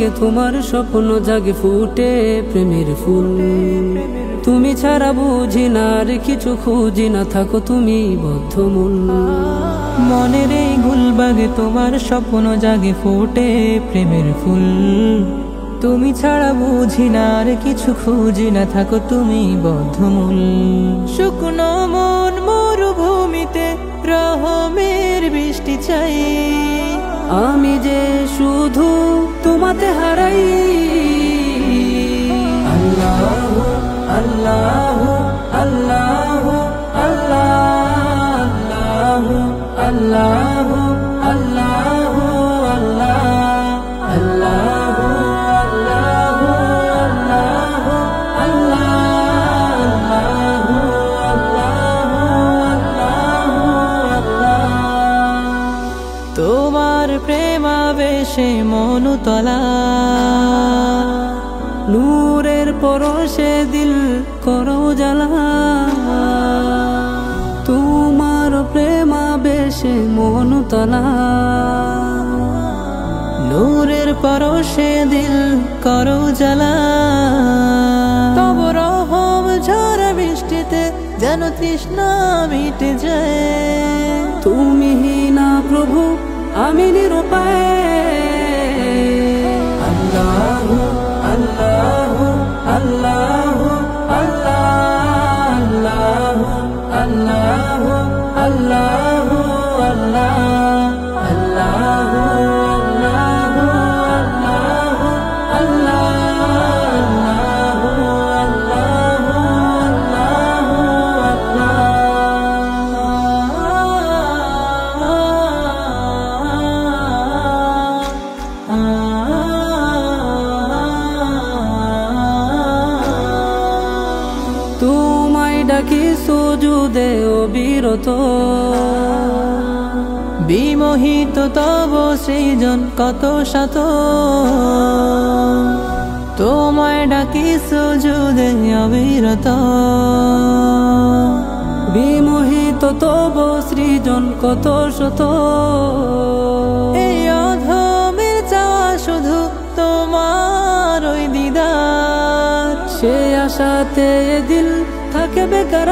থেকে তোমার স্বপ্ন জাগে ফুটে প্রেমের ফুল। তুমি ছাড়া বুঝি না আর কিছু খুঁজি না, থাকো তুমি বদ্ধমূল। মনের এই গুলবাগে তোমার স্বপ্ন জাগে ফুটে প্রেমের ফুল। তুমি ছাড়া বুঝি না আর কিছু খুঁজি না, থাকো তুমি বদ্ধমূল। শুকনো মন মরুভূমিতে রহমের বৃষ্টি চাই, আমি যে শুধু তোমাতে হারাই। আল্লাহ আল্লাহ আল্লাহ আল্লাহ আল্লাহ আল্লাহ তোমার প্রেমাবেশে মনুতলা, নূরের পরশে দিল করো জ্বালা। তোমার প্রেমাবেশে মনুতলা, নূরের পরশে দিল করো জ্বালা। তব রহম ঝরা বৃষ্টিতে যেন তৃষ্ণা মিটে যায়। তুমি না প্রভু আমি নিরুপায়। আল্লাহ আল্লাহ আল্লাহ আল্লাহ আল্লাহ আল্লাহ আল্লাহ তোমায় ডাকি সুজুদে অবিরত, বিমোহিত তব সৃজন কত শত। তোমায় ডাকি সুজুদে অবিরত, বিমোহিত তব সৃজন কত শত। এই অধমের চাওয়া শুধু তোমার ওই দিদার, সে আশাতে দিল থাকে বেকার।